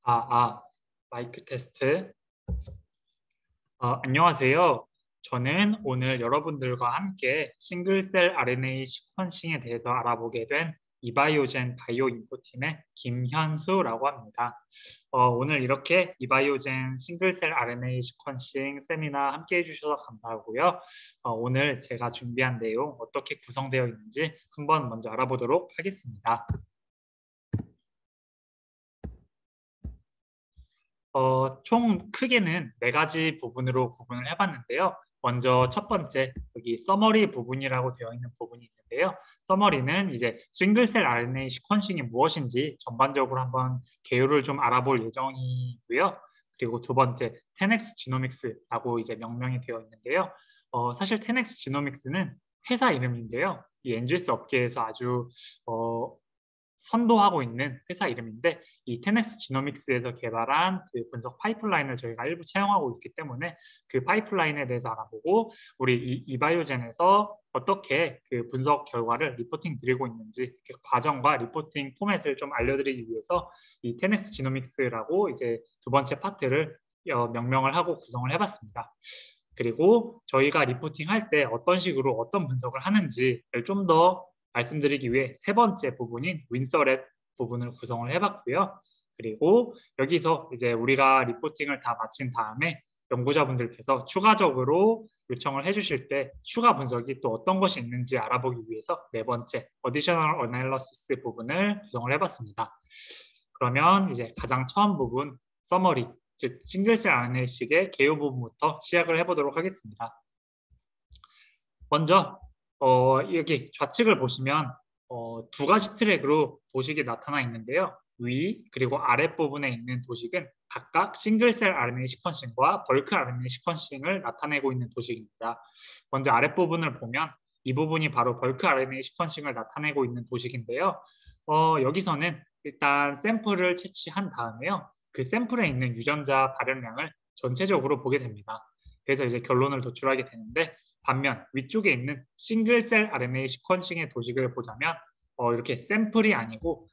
아, 마이크 테스트. 안녕하세요. 저는 오늘 여러분들과 함께 싱글셀 RNA 시퀀싱에 대해서 알아보게 된 이바이오젠 바이오인포팀의 김현수라고 합니다. 오늘 이렇게 이바이오젠 싱글셀 RNA 시퀀싱 세미나 함께 해주셔서 감사하고요. 오늘 제가 준비한 내용 어떻게 구성되어 있는지 한번 먼저 알아보도록 하겠습니다. 총 크게는 네 가지 부분으로 구분을 해봤는데요. 먼저 첫 번째, 여기 서머리 부분이라고 되어 있는 부분이 있는데요. 서머리는 이제 싱글셀 RNA 시퀀싱이 무엇인지 전반적으로 한번 개요를 좀 알아볼 예정이고요. 그리고 두 번째, 10X 지노믹스라고 이제 명명이 되어 있는데요. 사실 10X 지노믹스는 회사 이름인데요. 이 엔지스 업계에서 아주 선도하고 있는 회사 이름인데, 이 10X 지노믹스에서 개발한 그 분석 파이프라인을 저희가 일부 채용하고 있기 때문에 그 파이프라인에 대해서 알아보고, 우리 이바이오젠에서 어떻게 그 분석 결과를 리포팅 드리고 있는지 그 과정과 리포팅 포맷을 좀 알려드리기 위해서 이 10X 지노믹스라고 이제 두 번째 파트를 명명을 하고 구성을 해봤습니다. 그리고 저희가 리포팅 할 때 어떤 식으로 어떤 분석을 하는지를 좀 더 말씀드리기 위해 세 번째 부분인 윈서렛 부분을 구성을 해봤고요. 그리고 여기서 이제 우리가 리포팅을 다 마친 다음에 연구자분들께서 추가적으로 요청을 해주실 때 추가 분석이 또 어떤 것이 있는지 알아보기 위해서 네 번째 어디셔널 어널리시스 부분을 구성을 해봤습니다. 그러면 이제 가장 처음 부분 서머리, 즉 싱글셀 RNA식의 개요 부분부터 시작을 해보도록 하겠습니다. 먼저 여기 좌측을 보시면 두 가지 트랙으로 도식이 나타나 있는데요. 위 그리고 아랫부분에 있는 도식은 각각 싱글셀 RNA 시퀀싱과 벌크 RNA 시퀀싱을 나타내고 있는 도식입니다. 먼저 아랫부분을 보면 이 부분이 바로 벌크 RNA 시퀀싱을 나타내고 있는 도식인데요. 여기서는 일단 샘플을 채취한 다음에요. 그 샘플에 있는 유전자 발현량을 전체적으로 보게 됩니다. 그래서 이제 결론을 도출하게 되는데, 반면 위쪽에 있는 싱글셀 RNA 시퀀싱의 도식을 보자면 이렇게 샘플이 아니고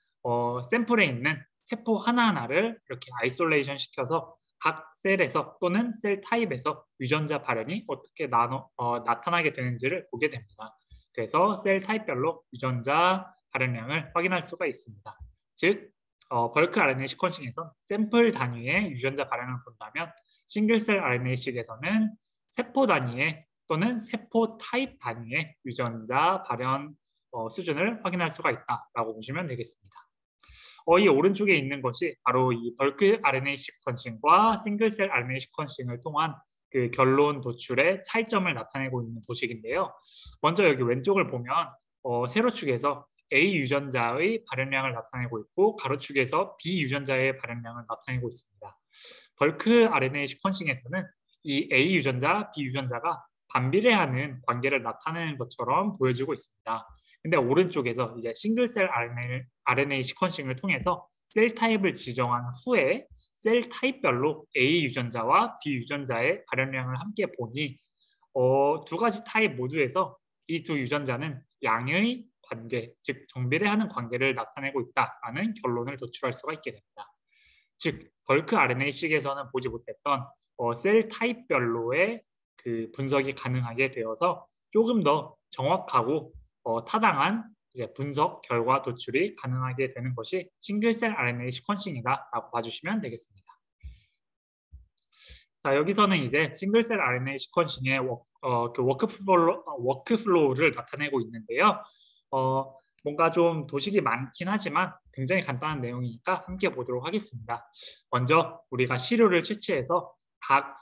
샘플에 있는 세포 하나하나를 이렇게 아이솔레이션 시켜서 각 셀에서 또는 셀 타입에서 유전자 발현이 어떻게 나타나게 되는지를 보게 됩니다. 그래서 셀 타입별로 유전자 발현량을 확인할 수가 있습니다. 즉 벌크 RNA 시퀀싱에서 샘플 단위의 유전자 발현을 본다면, 싱글셀 RNA식에서는 세포 단위의 또는 세포 타입 단위의 유전자 발현 수준을 확인할 수가 있다라고 보시면 되겠습니다. 이 오른쪽에 있는 것이 바로 이 벌크 RNA 시퀀싱과 싱글셀 RNA 시퀀싱을 통한 그 결론 도출의 차이점을 나타내고 있는 도식인데요. 먼저 여기 왼쪽을 보면 세로축에서 A 유전자의 발현량을 나타내고 있고 가로축에서 B 유전자의 발현량을 나타내고 있습니다. 벌크 RNA 시퀀싱에서는 이 A 유전자, B 유전자가 반비례하는 관계를 나타내는 것처럼 보여지고 있습니다. 근데 오른쪽에서 이제 싱글셀 RNA 시퀀싱을 통해서 셀 타입을 지정한 후에 셀 타입별로 A 유전자와 B 유전자의 발현량을 함께 보니 두 가지 타입 모두에서 이 두 유전자는 양의 관계, 즉 정비례하는 관계를 나타내고 있다라는 결론을 도출할 수가 있게 됩니다. 즉 벌크 RNA식에서는 보지 못했던 셀 타입별로의 그 분석이 가능하게 되어서 조금 더 정확하고 타당한 이제 분석 결과 도출이 가능하게 되는 것이 싱글셀 RNA 시퀀싱이다라고 봐주시면 되겠습니다. 자, 여기서는 이제 싱글셀 RNA 시퀀싱의 그 워크플로우를 나타내고 있는데요. 뭔가 좀 도식이 많긴 하지만 굉장히 간단한 내용이니까 함께 보도록 하겠습니다. 먼저 우리가 시료를 채취해서 각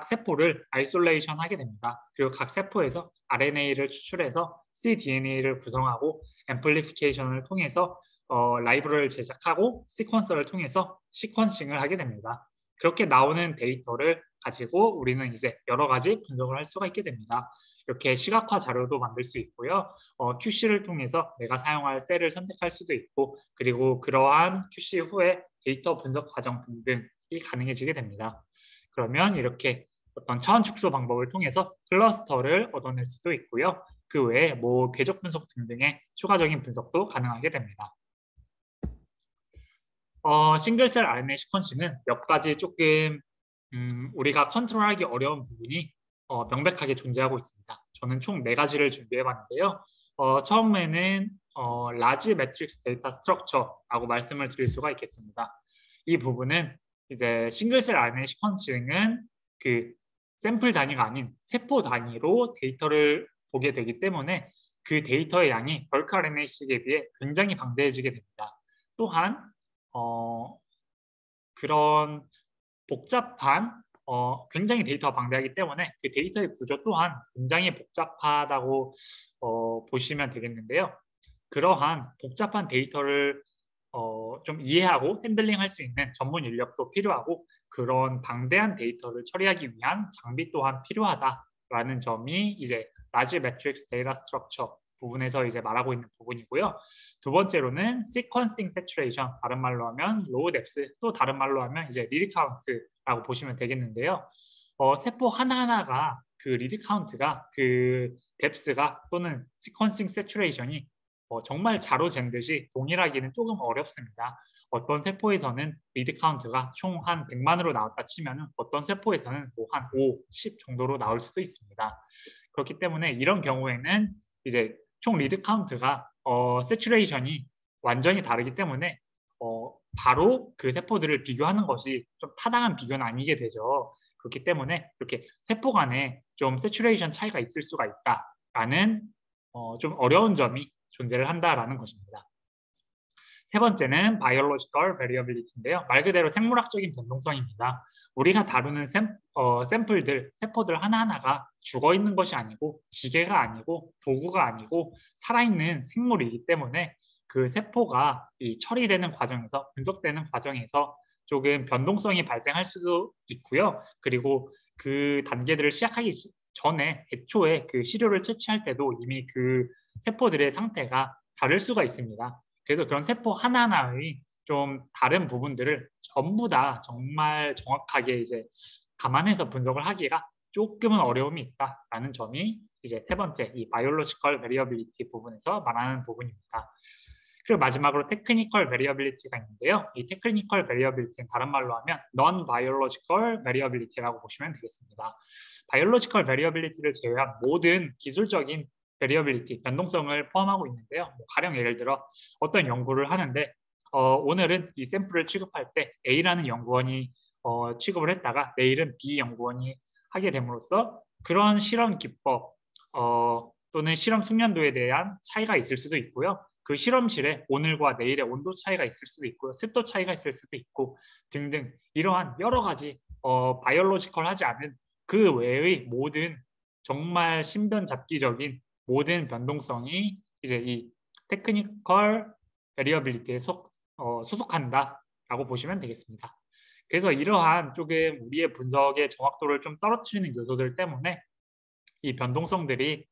세포를 아이솔레이션 하게 됩니다. 그리고 각 세포에서 RNA를 추출해서 cDNA를 구성하고 앰플리피케이션을 통해서 라이브러리를 제작하고 시퀀서를 통해서 시퀀싱을 하게 됩니다. 그렇게 나오는 데이터를 가지고 우리는 이제 여러 가지 분석을 할 수가 있게 됩니다. 이렇게 시각화 자료도 만들 수 있고요. QC를 통해서 내가 사용할 셀을 선택할 수도 있고, 그리고 그러한 QC 후에 데이터 분석 과정 등등이 가능해지게 됩니다. 그러면 이렇게 어떤 차원 축소 방법을 통해서 클러스터를 얻어낼 수도 있고요. 그 외에 궤적 분석 등등의 추가적인 분석도 가능하게 됩니다. 싱글셀 RNA 시퀀싱은 몇 가지 조금 우리가 컨트롤하기 어려운 부분이 명백하게 존재하고 있습니다. 저는 총 4가지를 준비해봤는데요. 처음에는 라지 매트릭스 데이터 스트럭처라고 말씀을 드릴 수가 있겠습니다. 이 부분은 이제 싱글셀 RNA 시퀀싱은 그 샘플 단위가 아닌 세포 단위로 데이터를 보게 되기 때문에 그 데이터의 양이 벌크 RNA-seq에 비해 굉장히 방대해지게 됩니다. 또한 그런 복잡한 굉장히 데이터가 방대하기 때문에 그 데이터의 구조 또한 굉장히 복잡하다고 보시면 되겠는데요. 그러한 복잡한 데이터를 좀 이해하고 핸들링할 수 있는 전문 인력도 필요하고 그런 방대한 데이터를 처리하기 위한 장비 또한 필요하다라는 점이 이제 라지 매트릭스 데이터 스트럭처 부분에서 이제 말하고 있는 부분이고요. 두 번째로는 시퀀싱 세츄레이션, 다른 말로 하면 로우 뎁스, 또 다른 말로 하면 이제 리드 카운트라고 보시면 되겠는데요. 세포 하나하나가 그 리드 카운트가 그 뎁스가 또는 시퀀싱 세츄레이션이 정말 자로 잰 듯이 동일하기는 조금 어렵습니다. 어떤 세포에서는 리드 카운트가 총 한 100만으로 나왔다 치면 어떤 세포에서는 뭐 한 5, 10 정도로 나올 수도 있습니다. 그렇기 때문에 이런 경우에는 이제 총 리드 카운트가 세츄레이션이 완전히 다르기 때문에 바로 그 세포들을 비교하는 것이 좀 타당한 비교는 아니게 되죠. 그렇기 때문에 이렇게 세포 간에 좀 세츄레이션 차이가 있을 수가 있다라는 좀 어려운 점이 존재를 한다라는 것입니다. 세 번째는 biological variability인데요. 말 그대로 생물학적인 변동성입니다. 우리가 다루는 샘플들, 세포들 하나하나가 죽어 있는 것이 아니고 기계가 아니고 도구가 아니고 살아있는 생물이기 때문에 그 세포가 이 처리되는 과정에서 분석되는 과정에서 조금 변동성이 발생할 수도 있고요. 그리고 그 단계들을 시작하기 전에 애초에 그 시료를 채취할 때도 이미 그 세포들의 상태가 다를 수가 있습니다. 그래서 그런 세포 하나하나의 좀 다른 부분들을 전부 다 정말 정확하게 이제 감안해서 분석을 하기가 조금은 어려움이 있다라는 점이 이제 세 번째 이 바이올로지컬 베리어빌리티 부분에서 말하는 부분입니다. 그리고 마지막으로 테크니컬 베리어빌리티가 있는데요. 이 테크니컬 베리어빌리티는 다른 말로 하면 non-biological variability라고 보시면 되겠습니다. 바이올로지컬 베리어빌리티를 제외한 모든 기술적인 베리어빌리티, 변동성을 포함하고 있는데요. 가령 예를 들어 어떤 연구를 하는데 오늘은 이 샘플을 취급할 때 A라는 연구원이 취급을 했다가 내일은 B 연구원이 하게 됨으로써 그런 실험 기법 또는 실험 숙련도에 대한 차이가 있을 수도 있고요. 그 실험실에 오늘과 내일의 온도 차이가 있을 수도 있고요. 습도 차이가 있을 수도 있고 등등 이러한 여러 가지 바이올로지컬하지 않은 그 외의 모든 정말 신변잡기적인 모든 변동성이 이제 이 테크니컬 베리어빌리티에 소속한다라고 보시면 되겠습니다. 그래서 이러한 조금 우리의 분석의 정확도를 좀 떨어뜨리는 요소들 때문에 이 변동성들이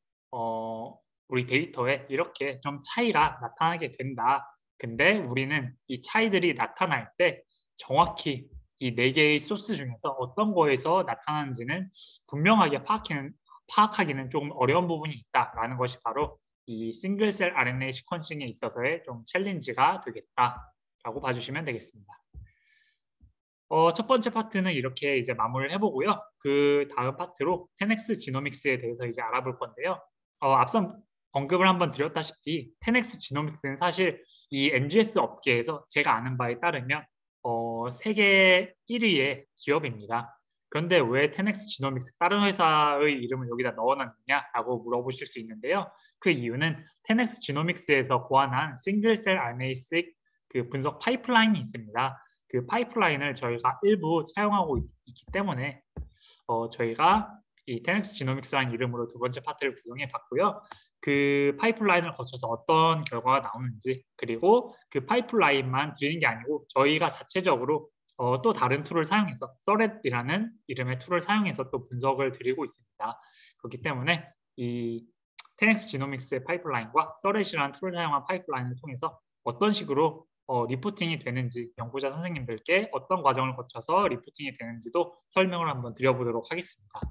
우리 데이터에 이렇게 좀 차이가 나타나게 된다. 근데 우리는 이 차이들이 나타날 때 정확히 이 4개의 소스 중에서 어떤 거에서 나타나는지는 분명하게 파악하기는 조금 어려운 부분이 있다라는 것이 바로 이 싱글셀 RNA 시퀀싱에 있어서의 좀 챌린지가 되겠다라고 봐주시면 되겠습니다. 첫 번째 파트는 이렇게 이제 마무리를 해보고요. 그 다음 파트로 10X 지노믹스에 대해서 이제 알아볼 건데요. 앞선 언급을 한번 드렸다시피 10X 지노믹스는 사실 이 NGS 업계에서 제가 아는 바에 따르면 세계 1위의 기업입니다. 그런데 왜 10X 지노믹스 다른 회사의 이름을 여기다 넣어놨느냐라고 물어보실 수 있는데요. 그 이유는 10X 지노믹스에서 고안한 싱글셀 RNA-seq 그 분석 파이프라인이 있습니다. 그 파이프라인을 저희가 일부 사용하고 있기 때문에 저희가 이 10X 지노믹스라는 이름으로 두 번째 파트를 구성해 봤고요. 그 파이프라인을 거쳐서 어떤 결과가 나오는지 그리고 그 파이프라인만 드리는 게 아니고 저희가 자체적으로 또 다른 툴을 사용해서 서렛이라는 이름의 툴을 사용해서 또 분석을 드리고 있습니다. 그렇기 때문에 이 10X 지노믹스의 파이프라인과 서렛이라는 툴을 사용한 파이프라인을 통해서 어떤 식으로 리포팅이 되는지 연구자 선생님들께 어떤 과정을 거쳐서 리포팅이 되는지도 설명을 한번 드려보도록 하겠습니다.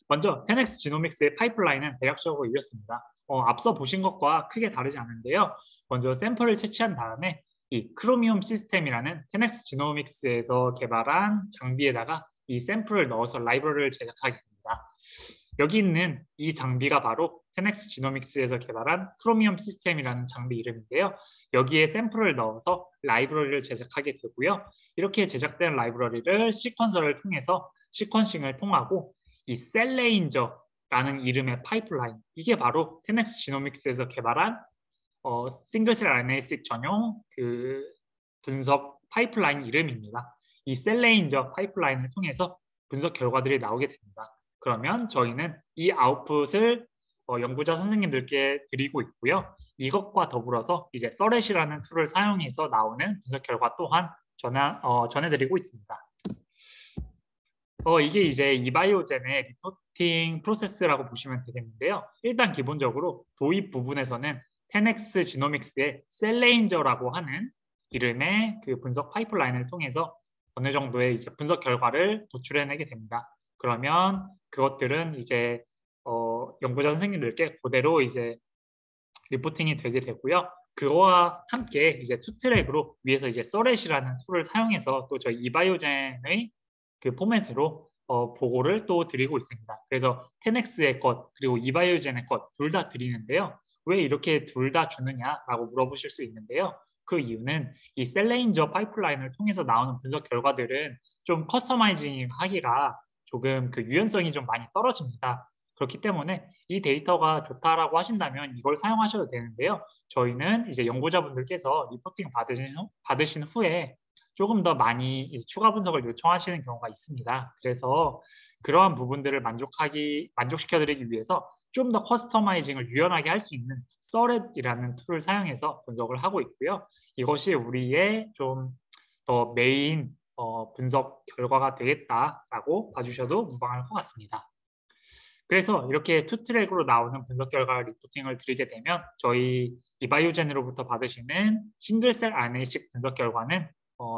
먼저 10X 지노믹스의 파이프라인은 대략적으로 이렇습니다. 앞서 보신 것과 크게 다르지 않은데요. 먼저 샘플을 채취한 다음에 이 크로미움 시스템이라는 10X 지노믹스에서 개발한 장비에다가 이 샘플을 넣어서 라이브러리를 제작하게 됩니다. 여기 있는 이 장비가 바로 10X 지노믹스에서 개발한 크로미움 시스템이라는 장비 이름인데요. 여기에 샘플을 넣어서 라이브러리를 제작하게 되고요. 이렇게 제작된 라이브러리를 시퀀서를 통해서 시퀀싱을 통하고 이 셀레인저라는 이름의 파이프라인, 이게 바로 10X 지노믹스에서 개발한 싱글셀 RNA-seq 전용 그 분석 파이프라인 이름입니다. 이 셀레인저 파이프라인을 통해서 분석 결과들이 나오게 됩니다. 그러면 저희는 이 아웃풋을 연구자 선생님들께 드리고 있고요. 이것과 더불어서 이제 서렛이라는 툴을 사용해서 나오는 분석 결과 또한 전해드리고 있습니다. 이게 이제 이바이오젠의 리포팅 프로세스라고 보시면 되겠는데요. 일단 기본적으로 도입 부분에서는 10X 지노믹스의 셀레인저라고 하는 이름의 그 분석 파이프라인을 통해서 어느 정도의 이제 분석 결과를 도출해내게 됩니다. 그러면 그것들은 이제 연구자 선생님들께 그대로 이제 리포팅이 되게 되고요. 그거와 함께 이제 투 트랙으로 위에서 이제 서렛이라는 툴을 사용해서 또 저희 이바이오젠의 그 포맷으로 보고를 또 드리고 있습니다. 그래서 10X의 것 그리고 이바이오젠의 것 둘 다 드리는데요. 왜 이렇게 둘 다 주느냐라고 물어보실 수 있는데요. 그 이유는 이 셀레인저 파이프라인을 통해서 나오는 분석 결과들은 좀 커스터마이징 하기가 조금 그 유연성이 좀 많이 떨어집니다. 그렇기 때문에 이 데이터가 좋다라고 하신다면 이걸 사용하셔도 되는데요. 저희는 이제 연구자분들께서 리포팅 받으신 후에 조금 더 많이 추가 분석을 요청하시는 경우가 있습니다. 그래서 그러한 부분들을 만족시켜드리기 위해서 좀 더 커스터마이징을 유연하게 할 수 있는 서렛이라는 툴을 사용해서 분석을 하고 있고요. 이것이 우리의 좀 더 메인 분석 결과가 되겠다라고 봐주셔도 무방할 것 같습니다. 그래서 이렇게 투 트랙으로 나오는 분석 결과 리포팅을 드리게 되면 저희 이바이오젠으로부터 받으시는 싱글셀 RNA-seq 분석 결과는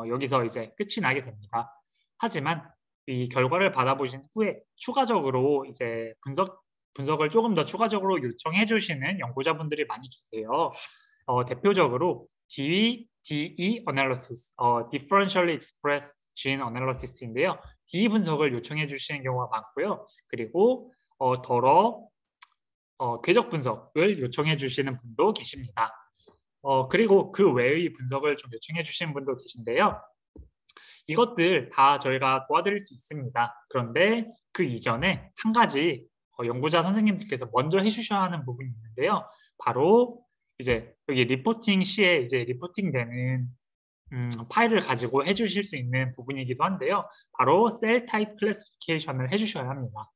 여기서 이제 끝이 나게 됩니다. 하지만 이 결과를 받아보신 후에 추가적으로 이제 분석을 조금 더 추가적으로 요청해 주시는 연구자분들이 많이 계세요. 대표적으로 DE analysis, differentially expressed gene analysis인데요. DE 분석을 요청해 주시는 경우가 많고요. 그리고 궤적 분석을 요청해 주시는 분도 계십니다. 그리고 그 외의 분석을 좀 요청해 주시는 분도 계신데요. 이것들 다 저희가 도와드릴 수 있습니다. 그런데 그 이전에 한 가지 연구자 선생님들께서 먼저 해주셔야 하는 부분이 있는데요. 바로 이제 여기 리포팅 시에 이제 리포팅되는 파일을 가지고 해주실 수 있는 부분이기도 한데요. 바로 셀 타입 클래시피케이션을 해주셔야 합니다.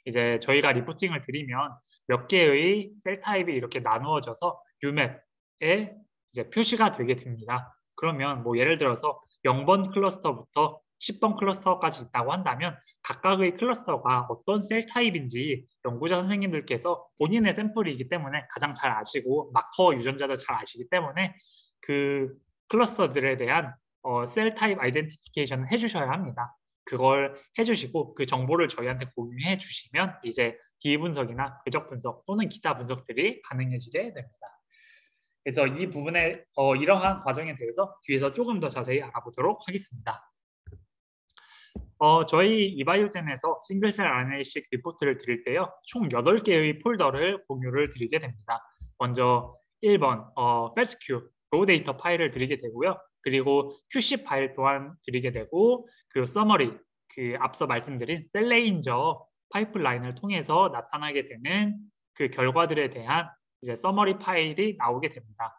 이제 저희가 리포팅을 드리면 몇 개의 셀 타입이 이렇게 나누어져서 UMAP에 이제 표시가 되게 됩니다. 그러면 뭐 예를 들어서 0번 클러스터부터 10번 클러스터까지 있다고 한다면 각각의 클러스터가 어떤 셀 타입인지 연구자 선생님들께서 본인의 샘플이기 때문에 가장 잘 아시고 마커 유전자도 잘 아시기 때문에 그 클러스터들에 대한 셀 타입 아이덴티피케이션을 해주셔야 합니다. 그걸 해주시고 그 정보를 저희한테 공유해 주시면 이제 DE 분석이나 궤적 분석 또는 기타 분석들이 가능해지게 됩니다. 그래서 이 부분에 이러한 과정에 대해서 뒤에서 조금 더 자세히 알아보도록 하겠습니다. 저희 이바이오젠에서 싱글셀 RNA-seq 리포트를 드릴 때요. 총 8개의 폴더를 공유를 드리게 됩니다. 먼저 1번 FASTQ 로우 데이터 파일을 드리게 되고요. 그리고 QC 파일 또한 드리게 되고 그 서머리, 그 앞서 말씀드린 셀레인저 파이프라인을 통해서 나타나게 되는 그 결과들에 대한 이제 서머리 파일이 나오게 됩니다.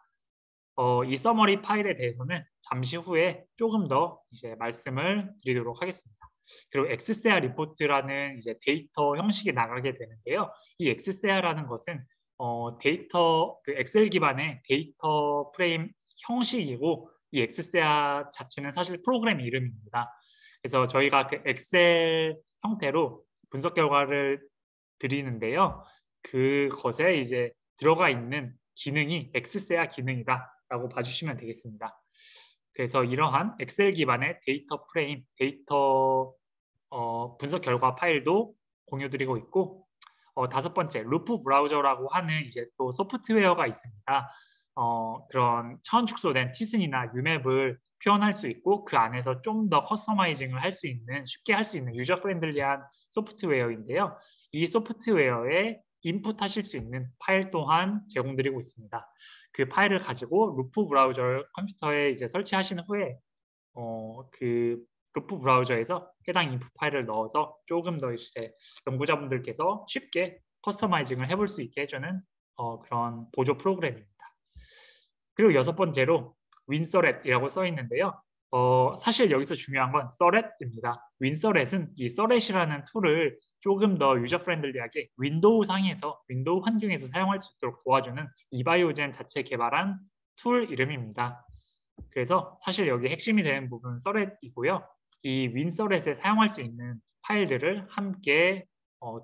이 서머리 파일에 대해서는 잠시 후에 조금 더 이제 말씀을 드리도록 하겠습니다. 그리고 엑스세아 리포트라는 이제 데이터 형식이 나가게 되는데요. 이 엑스세아라는 것은 데이터 그 엑셀 기반의 데이터 프레임 형식이고 이 엑스세아 자체는 사실 프로그램 이름입니다. 그래서 저희가 그 엑셀 형태로 분석 결과를 드리는데요. 그것에 이제 들어가 있는 기능이 엑스세아 기능이다라고 봐주시면 되겠습니다. 그래서 이러한 엑셀 기반의 데이터 프레임, 데이터 분석 결과 파일도 공유드리고 있고 5번째 루프 브라우저라고 하는 이제 또 소프트웨어가 있습니다. 그런 차원 축소된 티슨이나 유맵을 표현할 수 있고 그 안에서 좀 더 커스터마이징을 할 수 있는 쉽게 할 수 있는 유저 프렌들리한 소프트웨어인데요. 이 소프트웨어에 인풋하실 수 있는 파일 또한 제공드리고 있습니다. 그 파일을 가지고 루프 브라우저를 컴퓨터에 이제 설치하신 후에 그 루프 브라우저에서 해당 인풋 파일을 넣어서 조금 더 이제 연구자분들께서 쉽게 커스터마이징을 해볼 수 있게 해주는 그런 보조 프로그램입니다. 그리고 여섯 번째로 윈서렛이라고 써 있는데요. 사실 여기서 중요한 건 서렛입니다. 윈서렛은 이 서렛이라는 툴을 조금 더 유저 프렌들리하게 윈도우 상에서 윈도우 환경에서 사용할 수 있도록 도와주는 이바이오젠 자체 개발한 툴 이름입니다. 그래서 사실 여기 핵심이 되는 부분은 서렛이고요. 이 윈서렛에 사용할 수 있는 파일들을 함께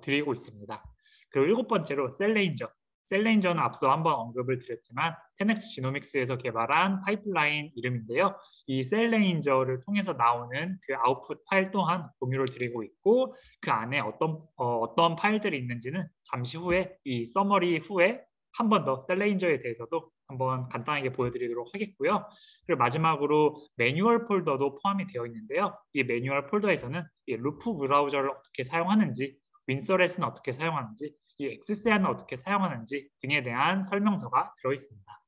드리고 있습니다. 그리고 일곱 번째로 셀레인저. 셀레인저는 앞서 한번 언급을 드렸지만 10X 지노믹스에서 개발한 파이프라인 이름인데요. 이 셀레인저를 통해서 나오는 그 아웃풋 파일 또한 공유를 드리고 있고 그 안에 어떤 파일들이 있는지는 잠시 후에 이 서머리 후에 한 번 더 셀레인저에 대해서도 한번 간단하게 보여드리도록 하겠고요. 그리고 마지막으로 매뉴얼 폴더도 포함이 되어 있는데요. 이 매뉴얼 폴더에서는 이 루프 브라우저를 어떻게 사용하는지, 윈서렛은 어떻게 사용하는지, 이 엑스세안은 어떻게 사용하는지 등에 대한 설명서가 들어 있습니다.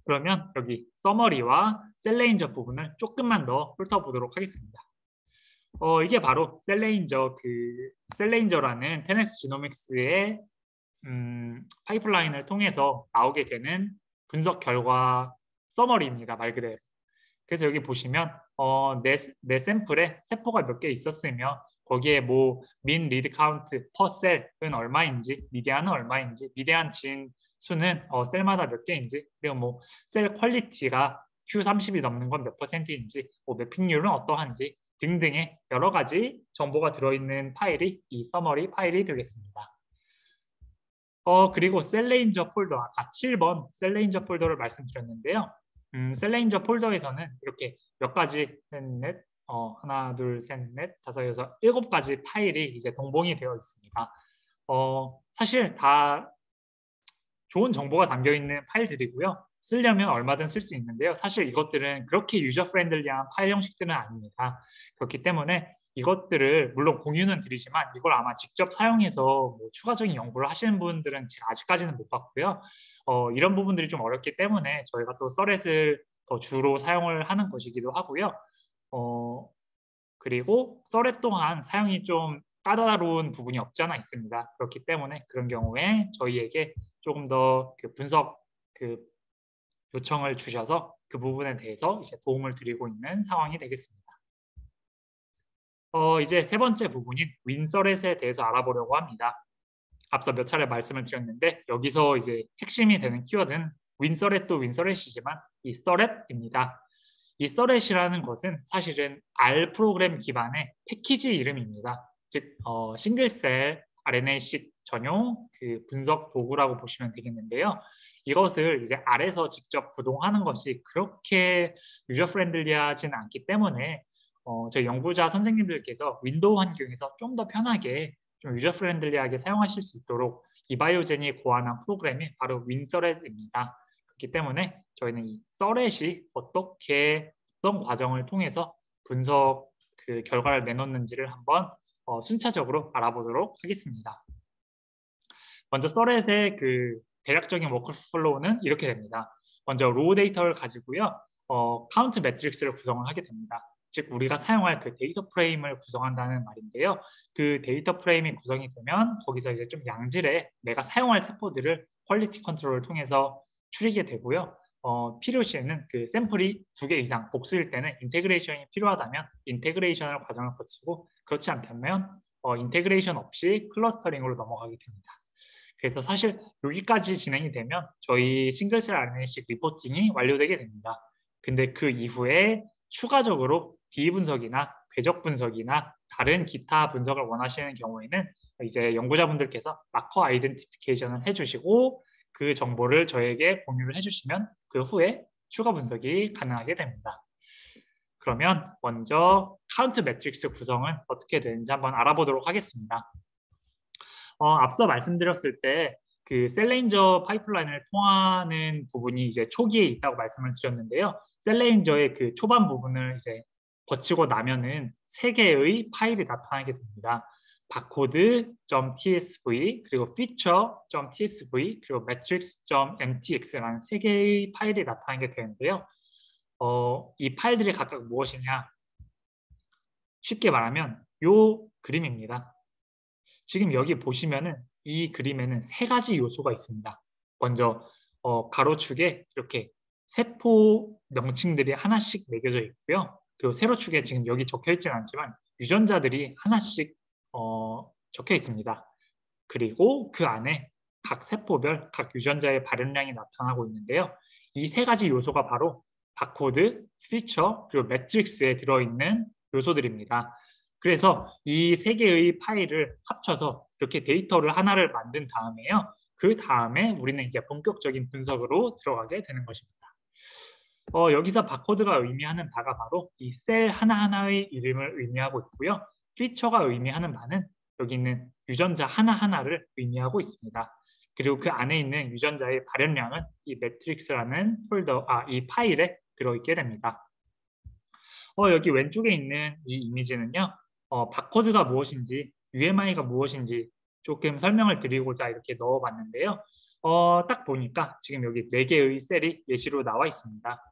그러면 여기 서머리와 셀레인저 부분을 조금만 더 훑어보도록 하겠습니다. 이게 바로 셀레인저라는 10X 지노믹스의 파이프라인을 통해서 나오게 되는 분석 결과 서머리입니다. 말 그대로. 그래서 여기 보시면 내 샘플에 세포가 몇 개 있었으며 거기에 뭐 민 리드 카운트 퍼 셀은 얼마인지, 미디안은 얼마인지, 미디안 진 수는 셀마다 몇 개인지, 그리고 뭐 셀 퀄리티가 Q30이 넘는 건 몇 %인지, 뭐 매핑률은 어떠한지 등등의 여러 가지 정보가 들어있는 파일이 이 서머리 파일이 되겠습니다. 그리고 셀레인저 폴더, 아까 7번 셀레인저 폴더를 말씀드렸는데요. 셀레인저 폴더에서는 이렇게 몇 가지, 셋, 하나, 둘, 셋, 넷, 다섯, 여섯, 일곱 가지 파일이 이제 동봉이 되어 있습니다. 사실 다 좋은 정보가 담겨 있는 파일들이고요. 쓰려면 얼마든 쓸 수 있는데요. 사실 이것들은 그렇게 유저 프렌들리한 파일 형식들은 아닙니다. 그렇기 때문에 이것들을 물론 공유는 드리지만 이걸 아마 직접 사용해서 뭐 추가적인 연구를 하시는 분들은 제가 아직까지는 못 봤고요. 이런 부분들이 좀 어렵기 때문에 저희가 또 서렛을 더 주로 사용을 하는 것이기도 하고요. 그리고 서렛 또한 사용이 좀 까다로운 부분이 없지 않아 있습니다. 그렇기 때문에 그런 경우에 저희에게 조금 더 그 분석 요청을 주셔서 그 부분에 대해서 이제 도움을 드리고 있는 상황이 되겠습니다. 이제 세 번째 부분인 윈서렛에 대해서 알아보려고 합니다. 앞서 몇 차례 말씀을 드렸는데 여기서 이제 핵심이 되는 키워드는 윈서렛도 윈서렛이지만 이 서렛입니다. 이 서렛이라는 것은 사실은 R 프로그램 기반의 패키지 이름입니다. 즉 싱글셀 RNA-seq 전용 그 분석 도구라고 보시면 되겠는데요. 이것을 이제 R에서 직접 구동하는 것이 그렇게 유저 프렌들리하지는 않기 때문에 저희 연구자 선생님들께서 윈도우 환경에서 좀 더 편하게 좀 유저 프렌들리하게 사용하실 수 있도록 이바이오젠이 고안한 프로그램이 바로 윈서렛입니다. 그렇기 때문에 저희는 이 서렛이 어떤 과정을 통해서 분석 그 결과를 내놓는지를 한번 순차적으로 알아보도록 하겠습니다. 먼저 서렛의 그 대략적인 워크플로우는 이렇게 됩니다. 먼저 로우 데이터를 가지고요. 카운트 매트릭스를 구성을 하게 됩니다. 즉 우리가 사용할 그 데이터 프레임을 구성한다는 말인데요. 그 데이터 프레임이 구성이 되면 거기서 이제 좀 양질의 내가 사용할 세포들을 퀄리티 컨트롤을 통해서 추리게 되고요. 필요시에는 그 샘플이 2개 이상 복수일 때는 인테그레이션이 필요하다면 인테그레이션을 과정을 거치고 그렇지 않다면 인테그레이션 없이 클러스터링으로 넘어가게 됩니다. 그래서 사실 여기까지 진행이 되면 저희 싱글셀 RNA-seq 리포팅이 완료되게 됩니다. 근데 그 이후에 추가적으로 비분석이나 궤적 분석이나 다른 기타 분석을 원하시는 경우에는 이제 연구자분들께서 마커 아이덴티피케이션을 해주시고 그 정보를 저에게 공유를 해주시면 그 후에 추가 분석이 가능하게 됩니다. 그러면 먼저 카운트 매트릭스 구성은 어떻게 되는지 한번 알아보도록 하겠습니다. 앞서 말씀드렸을 때 그 셀레인저 파이프라인을 통하는 부분이 이제 초기에 있다고 말씀을 드렸는데요. 셀레인저의 그 초반 부분을 이제 거치고 나면은 세 개의 파일이 나타나게 됩니다. 바코드.tsv 그리고 feature.tsv 그리고 matrix.mtx라는 세 개의 파일이 나타나게 되는데요. 이 파일들이 각각 무엇이냐? 쉽게 말하면 요 그림입니다. 지금 여기 보시면은 이 그림에는 세 가지 요소가 있습니다. 먼저 가로축에 이렇게 세포 명칭들이 하나씩 매겨져 있고요. 그리고 세로축에 지금 여기 적혀 있지는 않지만 유전자들이 하나씩 적혀 있습니다. 그리고 그 안에 각 세포별, 각 유전자의 발현량이 나타나고 있는데요. 이 세 가지 요소가 바로 바코드, 피처, 그리고 매트릭스에 들어있는 요소들입니다. 그래서 이 세 개의 파일을 합쳐서 이렇게 데이터를 하나를 만든 다음에요. 그 다음에 우리는 이제 본격적인 분석으로 들어가게 되는 것입니다. 여기서 바코드가 의미하는 바가 바로 이 셀 하나하나의 이름을 의미하고 있고요. 피처가 의미하는 바는 여기 있는 유전자 하나하나를 의미하고 있습니다. 그리고 그 안에 있는 유전자의 발현량은 이 매트릭스라는 이 파일에 들어있게 됩니다. 여기 왼쪽에 있는 이 이미지는요. 바코드가 무엇인지, UMI가 무엇인지 조금 설명을 드리고자 이렇게 넣어봤는데요. 딱 보니까 지금 여기 4개의 셀이 예시로 나와 있습니다.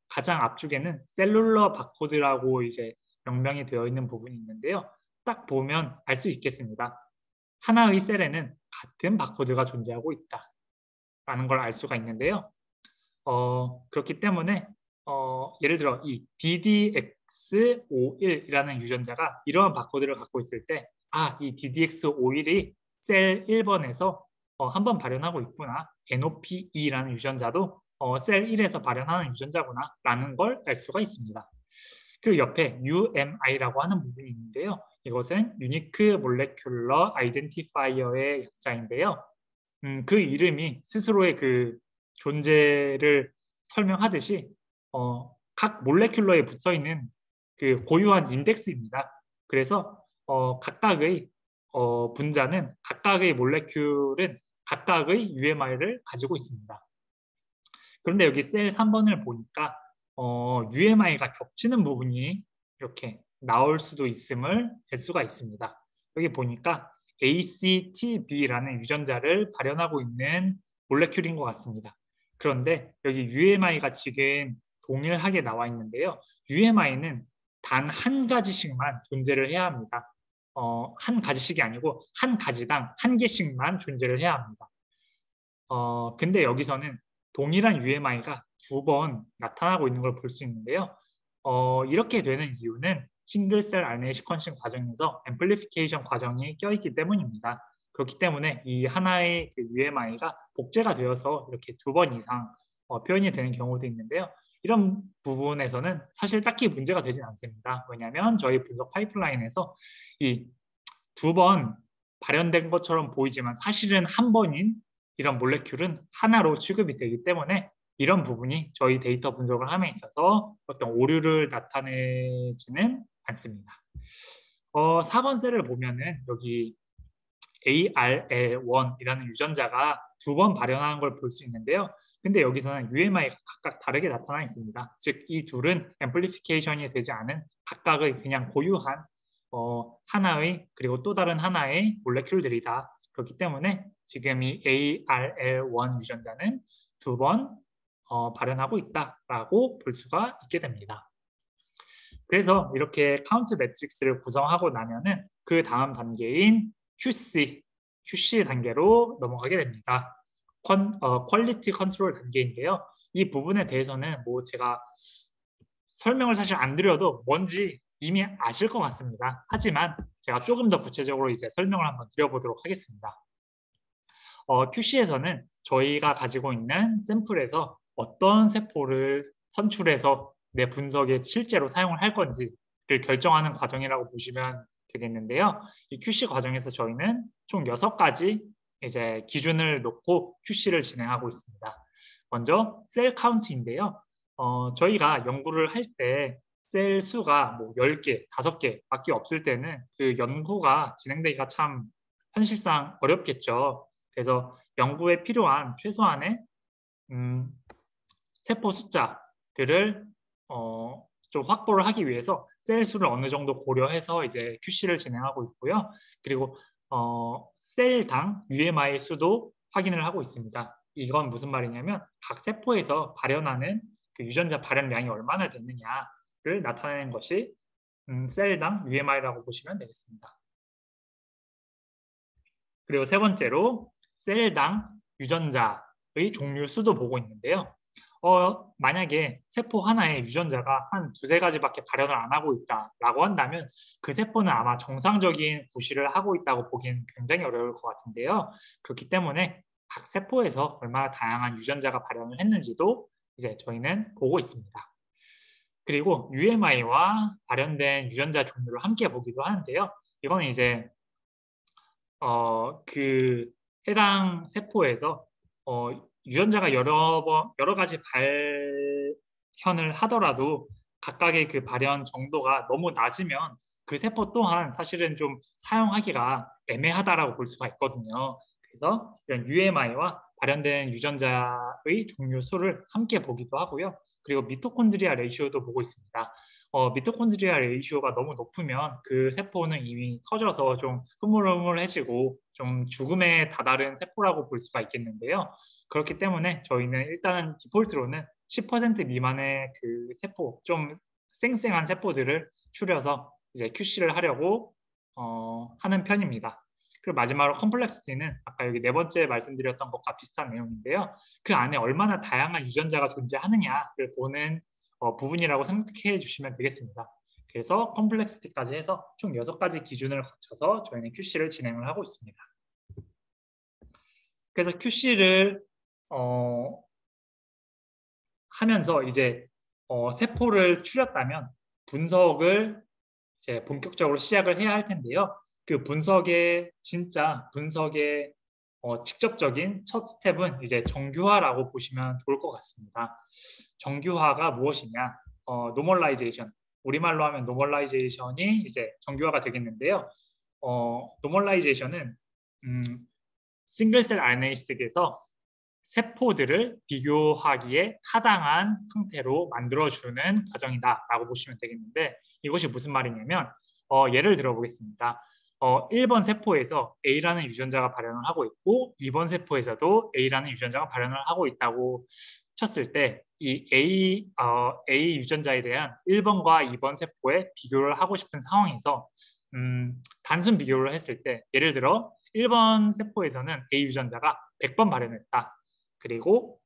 가장 앞쪽에는 셀룰러 바코드라고 이제 명명이 되어 있는 부분이 있는데요. 딱 보면 알 수 있겠습니다. 하나의 셀에는 같은 바코드가 존재하고 있다라는 걸 알 수가 있는데요. 그렇기 때문에 예를 들어 이 DDX51이라는 유전자가 이러한 바코드를 갖고 있을 때 이 DDX51이 셀 1번에서 한번 발현하고 있구나. NOP2라는 유전자도 셀 1에서 발현하는 유전자구나 라는 걸 알 수가 있습니다. 그리고 옆에 UMI라고 하는 부분이 있는데요. 이것은 Unique Molecular Identifier의 약자인데요. 그 이름이 스스로의 그 존재를 설명하듯이 각 몰레큘러에 붙어 있는 그 고유한 인덱스입니다. 그래서 각각의 분자는 각각의 몰레큘은 각각의 UMI를 가지고 있습니다. 그런데 여기 셀 3번을 보니까 UMI가 겹치는 부분이 이렇게 나올 수도 있음을 알 수가 있습니다. 여기 보니까 ACTB라는 유전자를 발현하고 있는 몰레큘인 것 같습니다. 그런데 여기 UMI가 지금 동일하게 나와 있는데요. UMI는 단 한 가지씩만 존재를 해야 합니다. 한 가지씩이 아니고 한 가지당 한 개씩만 존재를 해야 합니다. 근데 여기서는 동일한 UMI가 2번 나타나고 있는 걸 볼 수 있는데요. 이렇게 되는 이유는 싱글셀 RNA 시퀀싱 과정에서 앰플리피케이션 과정이 껴있기 때문입니다. 그렇기 때문에 이 하나의 그 UMI가 복제가 되어서 이렇게 2번 이상 표현이 되는 경우도 있는데요. 이런 부분에서는 사실 딱히 문제가 되진 않습니다. 왜냐하면 저희 분석 파이프라인에서 이 2번 발현된 것처럼 보이지만 사실은 한 번인 이런 몰레큘은 하나로 취급이 되기 때문에 이런 부분이 저희 데이터 분석을 함에 있어서 어떤 오류를 나타내지는 않습니다. 4번 셀을 보면은 여기 ARL1이라는 유전자가 2번 발현하는 걸 볼 수 있는데요. 근데 여기서는 UMI가 각각 다르게 나타나 있습니다. 즉, 이 둘은 앰플리피케이션이 되지 않은 각각의 그냥 고유한 하나의 그리고 또 다른 하나의 몰레큘들이다. 그렇기 때문에 지금 이 ARL1 유전자는 2번 발현하고 있다라고 볼 수가 있게 됩니다. 그래서 이렇게 카운트 매트릭스를 구성하고 나면은 그 다음 단계인 QC 단계로 넘어가게 됩니다. 퀄리티 컨트롤 단계인데요. 이 부분에 대해서는 뭐 제가 설명을 사실 안 드려도 뭔지 이미 아실 것 같습니다. 하지만 제가 조금 더 구체적으로 이제 설명을 한번 드려보도록 하겠습니다. QC에서는 저희가 가지고 있는 샘플에서 어떤 세포를 선출해서 내 분석에 실제로 사용을 할 건지를 결정하는 과정이라고 보시면 되겠는데요. 이 QC 과정에서 저희는 총 6가지 이제 기준을 놓고 QC를 진행하고 있습니다. 먼저 셀 카운트인데요. 저희가 연구를 할 때 셀 수가 뭐 10개, 5개밖에 없을 때는 그 연구가 진행되기가 참 현실상 어렵겠죠. 그래서 연구에 필요한 최소한의 세포 숫자들을 좀 확보를 하기 위해서 셀 수를 어느 정도 고려해서 이제 QC를 진행하고 있고요. 그리고 셀당 UMI 수도 확인을 하고 있습니다. 이건 무슨 말이냐면 각 세포에서 발현하는 그 유전자 발현량이 얼마나 됐느냐를 나타내는 것이 셀당 UMI라고 보시면 되겠습니다. 그리고 세 번째로 셀당 유전자의 종류 수도 보고 있는데요. 만약에 세포 하나에 유전자가 한 두세 가지밖에 발현을 안 하고 있다라고 한다면 그 세포는 아마 정상적인 구실을 하고 있다고 보기는 굉장히 어려울 것 같은데요. 그렇기 때문에 각 세포에서 얼마나 다양한 유전자가 발현을 했는지도 이제 저희는 보고 있습니다. 그리고 UMI와 발현된 유전자 종류를 함께 보기도 하는데요. 이거는 이제 그 해당 세포에서 유전자가 여러 가지 발현을 하더라도 각각의 그 발현 정도가 너무 낮으면 그 세포 또한 사실은 좀 사용하기가 애매하다라고 볼 수가 있거든요. 그래서 이런 UMI와 발현된 유전자의 종류 수를 함께 보기도 하고요. 그리고 미토콘드리아 레이시오도 보고 있습니다. 미토콘드리아 레이시오가 너무 높으면 그 세포는 이미 터져서 좀 흐물흐물해지고 좀 죽음에 다다른 세포라고 볼 수가 있겠는데요. 그렇기 때문에 저희는 일단은 디폴트로는 10% 미만의 그 세포, 좀 쌩쌩한 세포들을 추려서 이제 QC를 하려고 하는 편입니다. 그리고 마지막으로 컴플렉시티는 아까 여기 네 번째 말씀드렸던 것과 비슷한 내용인데요. 그 안에 얼마나 다양한 유전자가 존재하느냐를 보는 부분이라고 생각해 주시면 되겠습니다. 그래서 컴플렉시티까지 해서 총 6가지 기준을 거쳐서 저희는 QC를 진행을 하고 있습니다. 그래서 QC를 하면서 이제 세포를 추렸다면 분석을 이제 본격적으로 시작을 해야 할 텐데요. 그 분석의 직접적인 첫 스텝은 이제 정규화라고 보시면 좋을 것 같습니다. 정규화가 무엇이냐? 노멀라이제이션. 우리말로 하면 노멀라이제이션이 이제 정규화가 되겠는데요. 노멀라이제이션은 싱글셀 RNA-seq에서 세포들을 비교하기에 타당한 상태로 만들어주는 과정이다라고 보시면 되겠는데 이것이 무슨 말이냐면 예를 들어 보겠습니다. 1번 세포에서 A라는 유전자가 발현을 하고 있고 2번 세포에서도 A라는 유전자가 발현을 하고 있다고 쳤을 때 이 A 유전자에 대한 1번과 2번 세포에 비교를 하고 싶은 상황에서 단순 비교를 했을 때 예를 들어 1번 세포에서는 A 유전자가 100번 발현했다. 그리고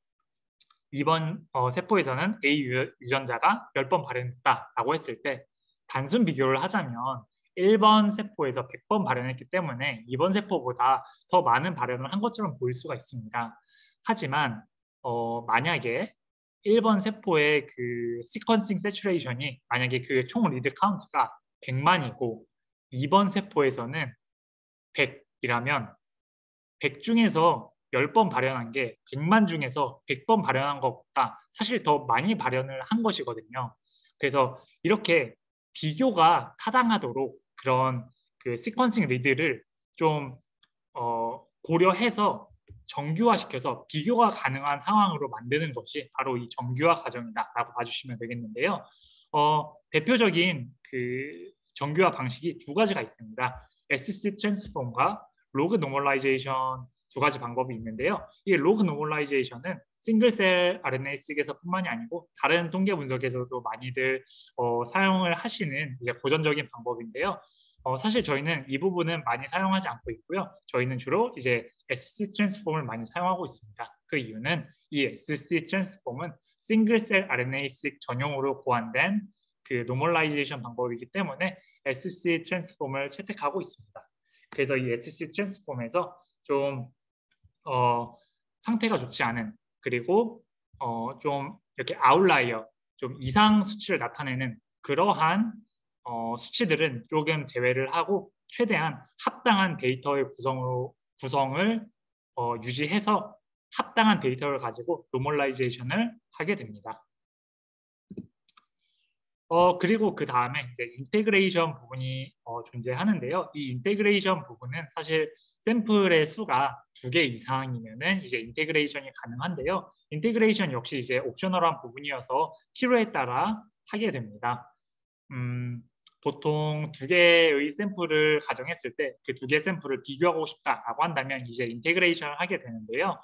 2번 세포에서는 A 유전자가 10번 발현했다라고 했을 때 단순 비교를 하자면 1번 세포에서 100번 발현했기 때문에 2번 세포보다 더 많은 발현을 한 것처럼 보일 수가 있습니다. 하지만 만약에 1번 세포의 그 시퀀싱 세츄레이션이 만약에 그 총 리드 카운트가 100만이고 2번 세포에서는 100이라면 100 중에서 10번 발현한 게 100만 중에서 100번 발현한 것보다 사실 더 많이 발현을 한 것이거든요. 그래서 이렇게 비교가 타당하도록 그런 그 시퀀싱 리드를 좀 고려해서 정규화시켜서 비교가 가능한 상황으로 만드는 것이 바로 이 정규화 과정이다라고 봐주시면 되겠는데요. 대표적인 그 정규화 방식이 두 가지가 있습니다. SC 트랜스폼과 로그 노멀라이제이션 두 가지 방법이 있는데요. 이 로그 노멀라이제이션은 싱글셀 RNA-seq에서 뿐만이 아니고 다른 통계 분석에서도 많이들 사용을 하시는 이제 고전적인 방법인데요. 사실 저희는 이 부분은 많이 사용하지 않고 있고요. 저희는 주로 이제 SC 트랜스폼을 많이 사용하고 있습니다. 그 이유는 이 SC 트랜스폼은 싱글셀 RNA-seq 전용으로 고안된 그 노멀라이제이션 방법이기 때문에 SC 트랜스폼을 채택하고 있습니다. 그래서 이 SC 트랜스폼에서 좀 상태가 좋지 않은 그리고 좀 이렇게 아웃라이어 좀 이상 수치를 나타내는 그러한 수치들은 조금 제외를 하고 최대한 합당한 데이터의 구성을 유지해서 합당한 데이터를 가지고 노멀라이제이션을 하게 됩니다. 그리고 그 다음에 이제 인테그레이션 부분이 존재하는데요. 이 인테그레이션 부분은 사실 샘플의 수가 2개 이상이면은 이제 인테그레이션이 가능한데요. 인테그레이션 역시 이제 옵셔널한 부분이어서 필요에 따라 하게 됩니다. 보통 2개의 샘플을 가정했을 때 그 2개 샘플을 비교하고 싶다라고 한다면 이제 인테그레이션을 하게 되는데요.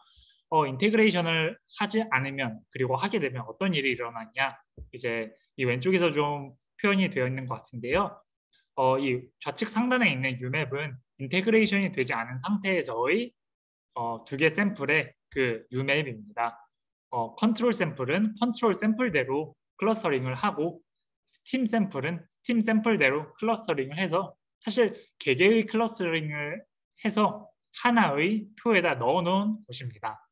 인테그레이션을 하지 않으면 그리고 하게 되면 어떤 일이 일어나냐 이제 이 왼쪽에서 좀 표현이 되어 있는 것 같은데요. 이 좌측 상단에 있는 UMap은 인테그레이션이 되지 않은 상태에서의 2개 샘플의 그 UMap입니다. 컨트롤 샘플은 컨트롤 샘플대로 클러스터링을 하고 스팀 샘플은 스팀 샘플대로 클러스터링을 해서 사실 개개의 클러스터링을 해서 하나의 표에다 넣어놓은 것입니다.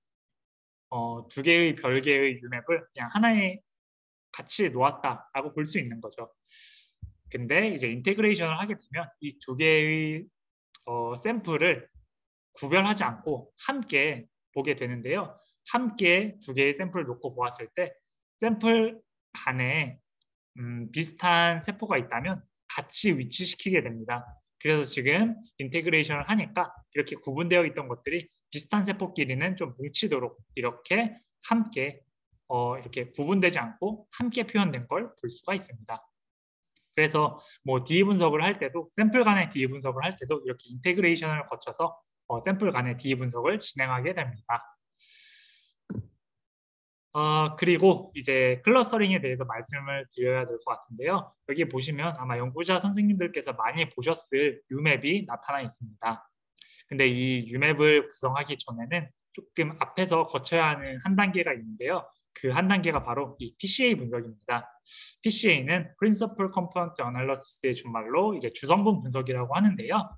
2개의 별개의 UMap을 그냥 하나에 같이 놓았다라고 볼 수 있는 거죠. 근데 이제 인테그레이션을 하게 되면 이 2개의 샘플을 구별하지 않고 함께 보게 되는데요. 함께 2개의 샘플을 놓고 보았을 때 샘플 간에 비슷한 세포가 있다면 같이 위치시키게 됩니다. 그래서 지금 인테그레이션을 하니까 이렇게 구분되어 있던 것들이 비슷한 세포끼리는 좀 뭉치도록 이렇게 함께 이렇게 구분되지 않고 함께 표현된 걸 볼 수가 있습니다. 그래서 뭐 DE 분석을 할 때도 샘플 간의 DE 분석을 할 때도 이렇게 인테그레이션을 거쳐서 샘플 간의 DE 분석을 진행하게 됩니다. 그리고 이제 클러스터링에 대해서 말씀을 드려야 될 것 같은데요. 여기 보시면 아마 연구자 선생님들께서 많이 보셨을 UMap이 나타나 있습니다. 근데 이 UMap을 구성하기 전에는 조금 앞에서 거쳐야 하는 한 단계가 있는데요. 그 한 단계가 바로 이 PCA 분석입니다. PCA는 Principal Component Analysis의 준말로 이제 주성분 분석이라고 하는데요.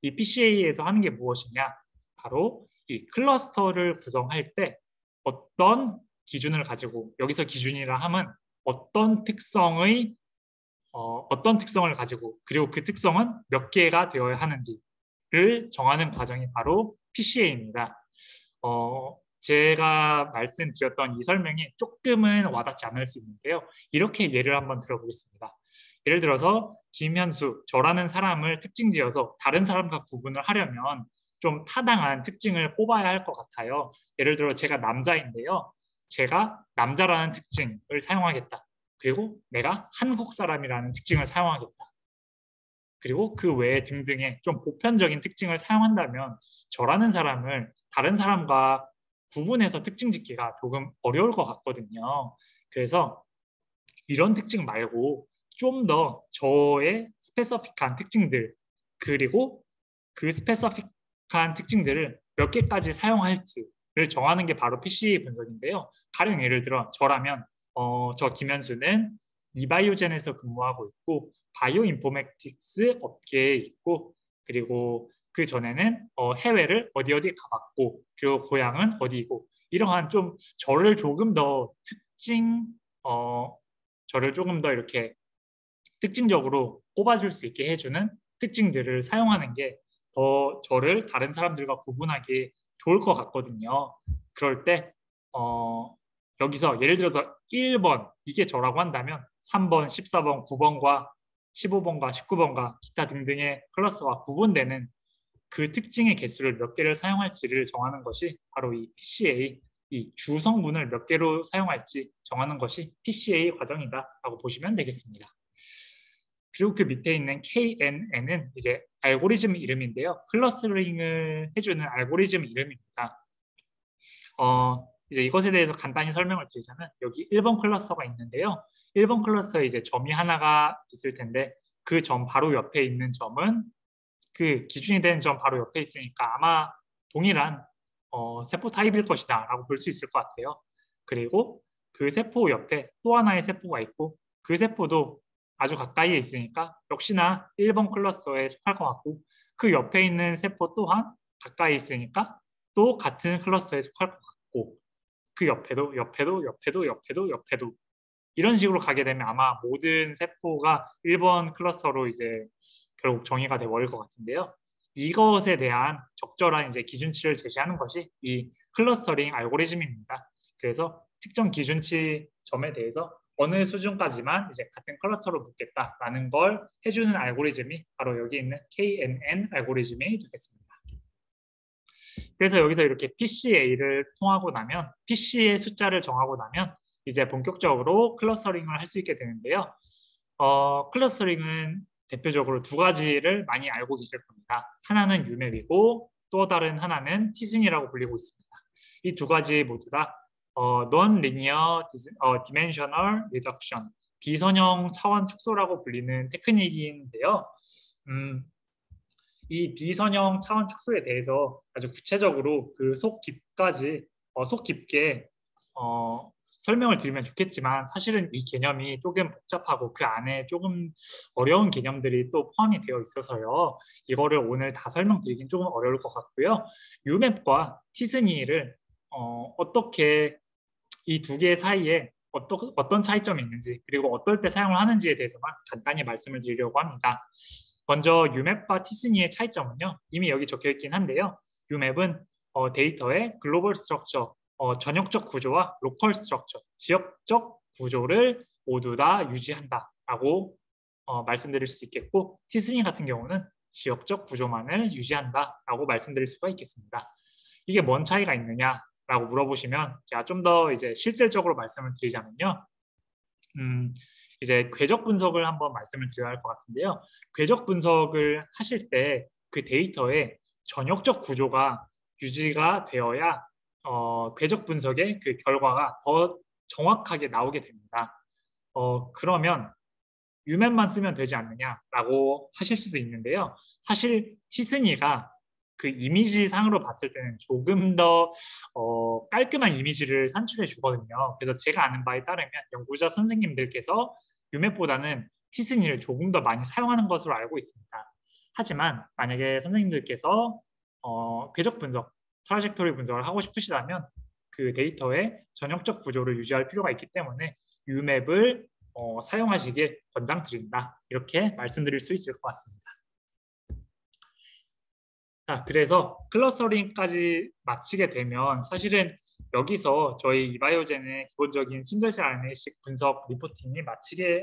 이 PCA에서 하는 게 무엇이냐? 바로 이 클러스터를 구성할 때 어떤 기준을 가지고 여기서 기준이라 함은 어떤 특성을 가지고 그리고 그 특성은 몇 개가 되어야 하는지를 정하는 과정이 바로 PCA입니다. 제가 말씀드렸던 이 설명이 조금은 와닿지 않을 수 있는데요. 이렇게 예를 한번 들어보겠습니다. 예를 들어서 김현수, 저라는 사람을 특징지어서 다른 사람과 구분을 하려면 좀 타당한 특징을 뽑아야 할 것 같아요. 예를 들어 제가 남자인데요. 제가 남자라는 특징을 사용하겠다. 그리고 내가 한국 사람이라는 특징을 사용하겠다. 그리고 그 외에 등등의 좀 보편적인 특징을 사용한다면 저라는 사람을 다른 사람과 구분해서 특징 짓기가 조금 어려울 것 같거든요. 그래서 이런 특징 말고 좀 더 저의 스페시픽한 특징들 그리고 그 스페시픽한 특징들을 몇 개까지 사용할지를 정하는 게 바로 PCA 분석인데요. 가령 예를 들어 저라면 저 김현수는 이바이오젠에서 근무하고 있고 바이오 인포메틱스 업계에 있고 그리고 그 전에는 해외를 어디 가봤고 그리고 고향은 어디이고 이러한 좀 저를 조금 더 저를 조금 더 이렇게 특징적으로 꼽아줄 수 있게 해주는 특징들을 사용하는 게 더 저를 다른 사람들과 구분하기 좋을 것 같거든요. 그럴 때 여기서 예를 들어서 1번 이게 저라고 한다면 3번, 14번, 9번과 15번과 19번과 기타 등등의 클러스와 구분되는 그 특징의 개수를 몇 개를 사용할지를 정하는 것이 바로 이 PCA, 이 주성분을 몇 개로 사용할지 정하는 것이 PCA 과정이다라고 보시면 되겠습니다. 그리고 그 밑에 있는 KNN은 이제 알고리즘 이름인데요. 클러스터링을 해주는 알고리즘 이름입니다. 이제 이것에 대해서 간단히 설명을 드리자면 여기 1번 클러스터가 있는데요. 1번 클러스터에 이제 점이 하나가 있을 텐데 그 점 바로 옆에 있는 점은 그 기준이 되는 점 바로 옆에 있으니까 아마 동일한 세포 타입일 것이다 라고 볼 수 있을 것 같아요. 그리고 그 세포 옆에 또 하나의 세포가 있고 그 세포도 아주 가까이에 있으니까 역시나 1번 클러스터에 속할 것 같고 그 옆에 있는 세포 또한 가까이 있으니까 또 같은 클러스터에 속할 것 같고 그 옆에도 이런 식으로 가게 되면 아마 모든 세포가 1번 클러스터로 이제 결국 정의가 되어버릴 것 같은데요. 이것에 대한 적절한 이제 기준치를 제시하는 것이 이 클러스터링 알고리즘입니다. 그래서 특정 기준치 점에 대해서 어느 수준까지만 이제 같은 클러스터로 묶겠다라는 걸 해주는 알고리즘이 바로 여기 있는 KNN 알고리즘이 되겠습니다. 그래서 여기서 이렇게 PCA를 통하고 나면 PC의 숫자를 정하고 나면 이제 본격적으로 클러스터링을 할 수 있게 되는데요. 클러스터링은 대표적으로 두 가지를 많이 알고 계실 겁니다. 하나는 UMAP이고 또 다른 하나는 티슨이라고 불리고 있습니다. 이 두 가지 모두 다 Non-Linear Dimensional Reduction, 비선형 차원 축소라고 불리는 테크닉인데요. 이 비선형 차원 축소에 대해서 아주 구체적으로 그 속 깊게 설명을 드리면 좋겠지만 사실은 이 개념이 조금 복잡하고 그 안에 조금 어려운 개념들이 또 포함이 되어 있어서요. 이거를 오늘 다 설명드리긴 조금 어려울 것 같고요. UMAP과 티스니를 어떻게 이 두 개 사이에 어떤 차이점이 있는지 그리고 어떨 때 사용을 하는지에 대해서만 간단히 말씀을 드리려고 합니다. 먼저 UMAP과 티스니의 차이점은요. 이미 여기 적혀 있긴 한데요. UMAP은 데이터의 글로벌 스트럭처, 전역적 구조와 로컬 스트럭처, 지역적 구조를 모두 다 유지한다라고 말씀드릴 수 있겠고, 티스니 같은 경우는 지역적 구조만을 유지한다라고 말씀드릴 수가 있겠습니다. 이게 뭔 차이가 있느냐라고 물어보시면 제가 좀 더 이제 실질적으로 말씀을 드리자면요. 이제 궤적 분석을 한번 말씀을 드려야 할 것 같은데요. 궤적 분석을 하실 때 그 데이터의 전역적 구조가 유지가 되어야 궤적 분석의 그 결과가 더 정확하게 나오게 됩니다. 그러면 UMAP만 쓰면 되지 않느냐라고 하실 수도 있는데요. 사실 티스니가 그 이미지상으로 봤을 때는 조금 더 깔끔한 이미지를 산출해 주거든요. 그래서 제가 아는 바에 따르면 연구자 선생님들께서 UMAP보다는 티스니를 조금 더 많이 사용하는 것으로 알고 있습니다. 하지만 만약에 선생님들께서 궤적 분석, 트라젝토리 분석을 하고 싶으시다면 그 데이터의 전역적 구조를 유지할 필요가 있기 때문에 UMAP을 사용하시길 권장드린다. 이렇게 말씀드릴 수 있을 것 같습니다. 자, 그래서 클러스터링까지 마치게 되면 사실은 여기서 저희 이바이오젠의 기본적인 싱글셀 RNA-식 분석 리포팅이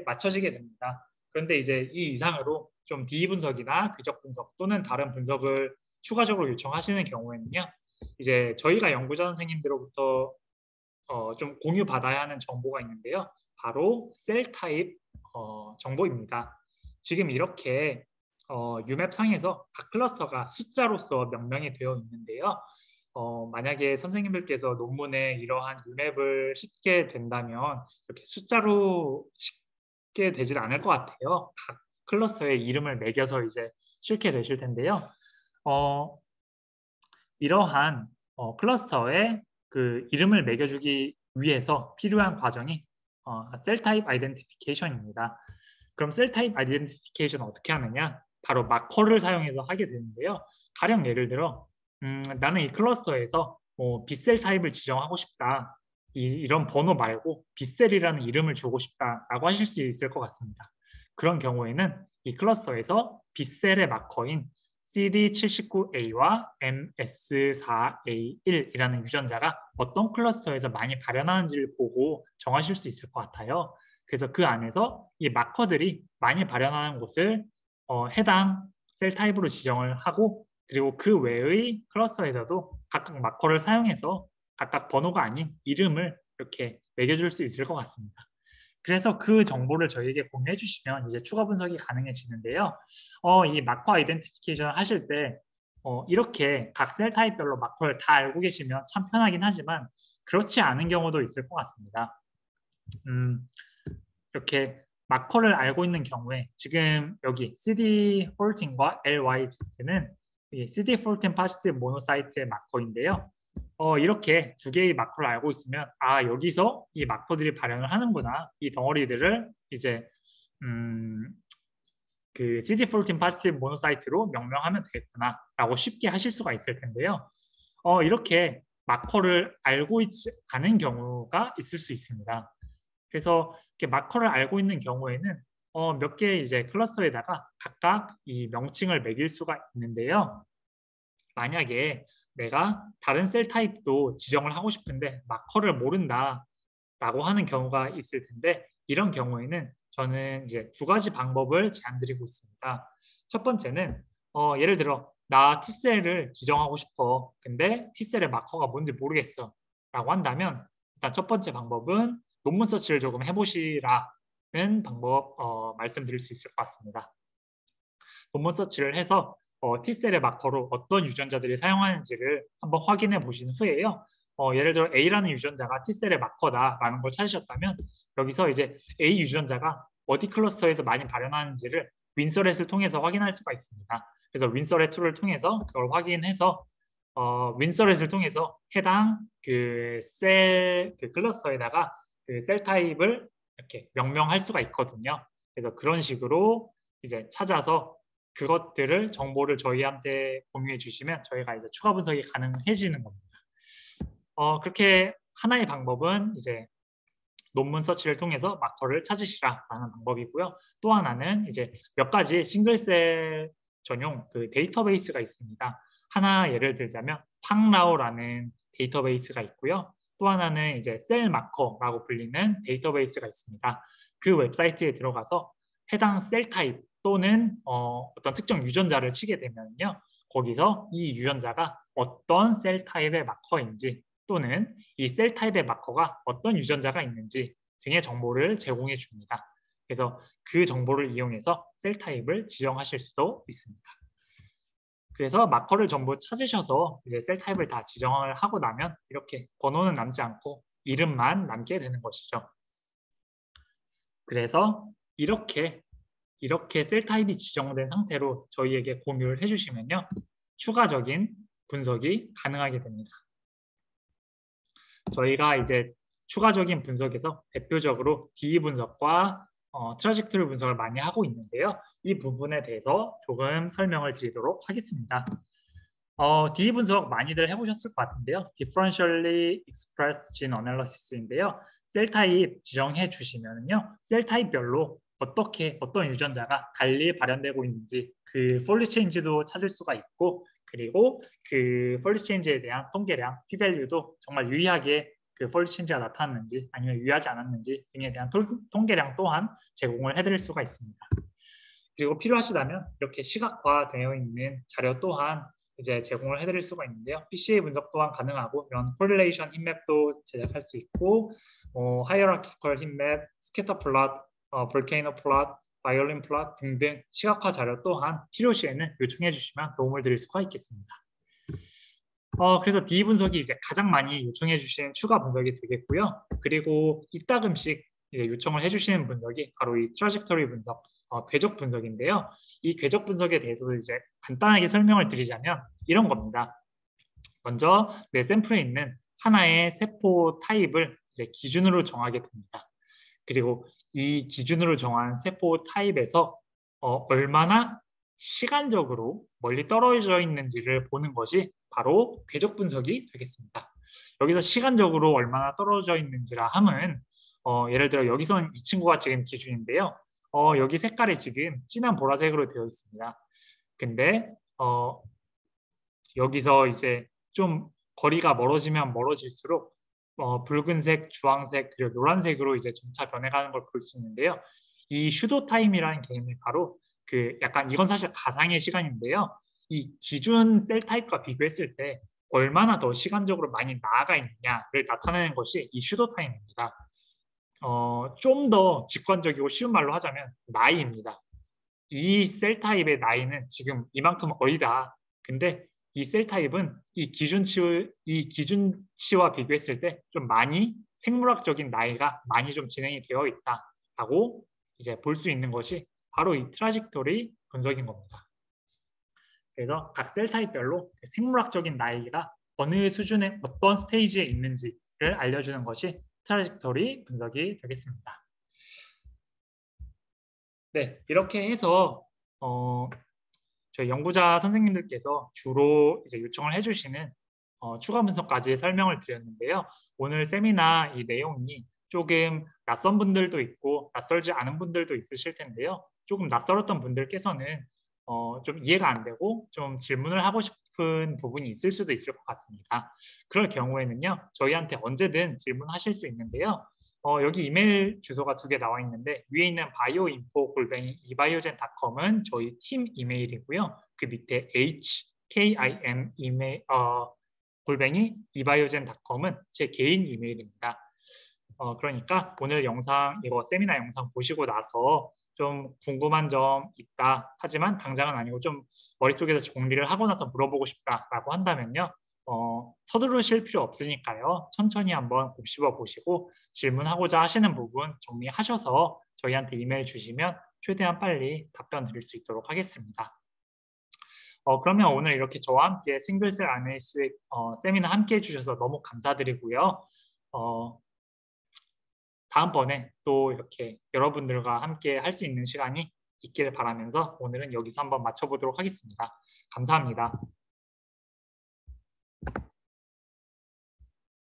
마쳐지게 됩니다. 그런데 이제 이 이상으로 좀 DE 분석이나 궤적 분석 또는 다른 분석을 추가적으로 요청하시는 경우에는요. 이제 저희가 연구자 선생님들로부터 좀 공유받아야 하는 정보가 있는데요. 바로 셀 타입 정보입니다. 지금 이렇게 UMAP 상에서 각 클러스터가 숫자로서 명명이 되어 있는데요. 만약에 선생님들께서 논문에 이러한 UMAP을 싣게 된다면 이렇게 숫자로 싣게 되질 않을 것 같아요. 각 클러스터의 이름을 매겨서 이제 싣게 되실 텐데요. 이러한 클러스터에 그 이름을 매겨주기 위해서 필요한 과정이 셀 타입 아이덴티피케이션입니다. 그럼 셀 타입 아이덴티피케이션은 어떻게 하느냐? 바로 마커를 사용해서 하게 되는데요. 가령 예를 들어 나는 이 클러스터에서 B셀 타입을 지정하고 싶다. 이런 번호 말고 B셀이라는 이름을 주고 싶다라고 하실 수 있을 것 같습니다. 그런 경우에는 이 클러스터에서 B셀의 마커인 CD79A와 MS4A1이라는 유전자가 어떤 클러스터에서 많이 발현하는지를 보고 정하실 수 있을 것 같아요. 그래서 그 안에서 이 마커들이 많이 발현하는 곳을 해당 셀 타입으로 지정을 하고 그리고 그 외의 클러스터에서도 각각 마커를 사용해서 각각 번호가 아닌 이름을 이렇게 매겨줄 수 있을 것 같습니다. 그래서 그 정보를 저희에게 공유해 주시면 이제 추가 분석이 가능해지는데요. 이 마커 아이덴티피케이션 하실 때 이렇게 각 셀 타입별로 마커를 다 알고 계시면 참 편하긴 하지만 그렇지 않은 경우도 있을 것 같습니다. 이렇게 마커를 알고 있는 경우에 지금 여기 CD14과 LYZ는 CD14 파지티브 모노사이트의 마커인데요. 이렇게 두 개의 마커를 알고 있으면 여기서 이 마커들이 발현을 하는구나. 이 덩어리들을 이제 그 CD14 파지티브 모노사이트로 명명하면 되겠구나 라고 쉽게 하실 수가 있을 텐데요. 이렇게 마커를 알고 있지 않은 경우가 있을 수 있습니다. 그래서 이렇게 마커를 알고 있는 경우에는 몇 개의 이제 클러스터에다가 각각 이 명칭을 매길 수가 있는데요. 만약에 내가 다른 셀 타입도 지정을 하고 싶은데 마커를 모른다라고 하는 경우가 있을 텐데 이런 경우에는 저는 이제 두 가지 방법을 제안드리고 있습니다. 첫 번째는 예를 들어 나 T셀을 지정하고 싶어. 근데 T셀의 마커가 뭔지 모르겠어. 라고 한다면 일단 첫 번째 방법은 논문 서치를 조금 해보시라는 방법 말씀드릴 수 있을 것 같습니다. 논문 서치를 해서 T셀의 마커로 어떤 유전자들이 사용하는지를 한번 확인해 보신 후에요. 예를 들어 A라는 유전자가 T셀의 마커다라는 걸 찾으셨다면 여기서 이제 A 유전자가 어디 클러스터에서 많이 발현하는지를 윈서렛을 통해서 확인할 수가 있습니다. 그래서 윈서렛 툴을 통해서 그걸 확인해서 윈서렛을 통해서 해당 그 클러스터에다가 그 셀 타입을 이렇게 명명할 수가 있거든요. 그래서 그런 식으로 이제 찾아서 그것들을 정보를 저희한테 공유해 주시면 저희가 이제 추가 분석이 가능해지는 겁니다. 그렇게 하나의 방법은 이제 논문 서치를 통해서 마커를 찾으시라라는 방법이고요. 또 하나는 이제 몇 가지 싱글셀 전용 그 데이터베이스가 있습니다. 하나 예를 들자면 팡라오라는 데이터베이스가 있고요. 또 하나는 이제 셀마커라고 불리는 데이터베이스가 있습니다. 그 웹사이트에 들어가서 해당 셀 타입 또는 어떤 특정 유전자를 치게 되면요. 거기서 이 유전자가 어떤 셀 타입의 마커인지 또는 이 셀 타입의 마커가 어떤 유전자가 있는지 등의 정보를 제공해 줍니다. 그래서 그 정보를 이용해서 셀 타입을 지정하실 수도 있습니다. 그래서 마커를 전부 찾으셔서 이제 셀 타입을 다 지정을 하고 나면 이렇게 번호는 남지 않고 이름만 남게 되는 것이죠. 그래서 이렇게 셀 타입이 지정된 상태로 저희에게 공유를 해주시면요. 추가적인 분석이 가능하게 됩니다. 저희가 이제 추가적인 분석에서 대표적으로 DE 분석과 트라젝토리 분석을 많이 하고 있는데요. 이 부분에 대해서 조금 설명을 드리도록 하겠습니다. DE 분석 많이들 해보셨을 것 같은데요. Differentially Expressed Gene Analysis인데요. 셀 타입 지정해 주시면요. 셀 타입별로 어떤 유전자가 달리 발현되고 있는지 그 폴리 체인지도 찾을 수가 있고 그리고 그 폴리 체인지에 대한 통계량, p-value도 정말 유의하게 그 폴리 체인지가 나타났는지 아니면 유의하지 않았는지 등에 대한 통계량 또한 제공을 해드릴 수가 있습니다. 그리고 필요하시다면 이렇게 시각화되어 있는 자료 또한 이제 제공을 해드릴 수가 있는데요. PCA 분석 또한 가능하고 이런 코릴레이션 힙맵도 제작할 수 있고 하이어라키컬 힙맵, 스캐터 플롯, 볼케이노 플롯, 바이올린 플롯 등등 시각화 자료 또한 필요시에는 요청해 주시면 도움을 드릴 수가 있겠습니다. 그래서 DE 분석이 이제 가장 많이 요청해 주시는 추가 분석이 되겠고요. 그리고 이따금씩 이제 요청을 해주시는 분석이 바로 이 트라젝터리 분석, 궤적 분석인데요. 이 궤적 분석에 대해서도 이제 간단하게 설명을 드리자면 이런 겁니다. 먼저 내 샘플에 있는 하나의 세포 타입을 이제 기준으로 정하게 됩니다. 그리고 이 기준으로 정한 세포 타입에서 얼마나 시간적으로 멀리 떨어져 있는지를 보는 것이 바로 궤적 분석이 되겠습니다. 여기서 시간적으로 얼마나 떨어져 있는지라 함은 예를 들어 여기선 이 친구가 지금 기준인데요. 여기 색깔이 지금 진한 보라색으로 되어 있습니다. 근데 여기서 이제 좀 거리가 멀어지면 멀어질수록 붉은색, 주황색, 그리고 노란색으로 이제 점차 변해가는 걸 볼 수 있는데요. 이 슈도 타임이라는 개념이 바로 그 약간 이건 사실 가상의 시간인데요. 이 기준 셀 타입과 비교했을 때 얼마나 더 시간적으로 많이 나아가 있느냐를 나타내는 것이 이 슈도 타임입니다. 좀 더 직관적이고 쉬운 말로 하자면 나이입니다. 이 셀 타입의 나이는 지금 이만큼 어리다. 근데 이 셀 타입은 이 기준치와 비교했을 때 좀 많이 생물학적인 나이가 많이 좀 진행이 되어 있다라고 이제 볼 수 있는 것이 바로 이 트라젝토리 분석인 겁니다. 그래서 각 셀 타입별로 생물학적인 나이가 어느 수준의 어떤 스테이지에 있는지를 알려주는 것이 트라젝토리 분석이 되겠습니다. 네, 이렇게 해서 저희 연구자 선생님들께서 주로 이제 요청을 해주시는 추가 분석까지 설명을 드렸는데요. 오늘 세미나 이 내용이 조금 낯선 분들도 있고 낯설지 않은 분들도 있으실 텐데요. 조금 낯설었던 분들께서는 좀 이해가 안 되고 좀 질문을 하고 싶은 부분이 있을 수도 있을 것 같습니다. 그럴 경우에는요. 저희한테 언제든 질문하실 수 있는데요. 여기 이메일 주소가 두 개 나와 있는데 위에 있는 bioinfo@ebaiogen.com은 저희 팀 이메일이고요. 그 밑에 hkim 이메일 ebaiogen.com은 제 개인 이메일입니다. 그러니까 오늘 영상 이거 세미나 영상 보시고 나서 좀 궁금한 점 있다 하지만 당장은 아니고 좀 머릿속에서 정리를 하고 나서 물어보고 싶다라고 한다면요. 서두르실 필요 없으니까요. 천천히 한번 곱씹어 보시고 질문하고자 하시는 부분 정리하셔서 저희한테 이메일 주시면 최대한 빨리 답변 드릴 수 있도록 하겠습니다. 그러면 오늘 이렇게 저와 함께 싱글셀 RNA-seq 세미나 함께 해주셔서 너무 감사드리고요. 다음번에 또 이렇게 여러분들과 함께 할 수 있는 시간이 있기를 바라면서 오늘은 여기서 한번 마쳐보도록 하겠습니다. 감사합니다.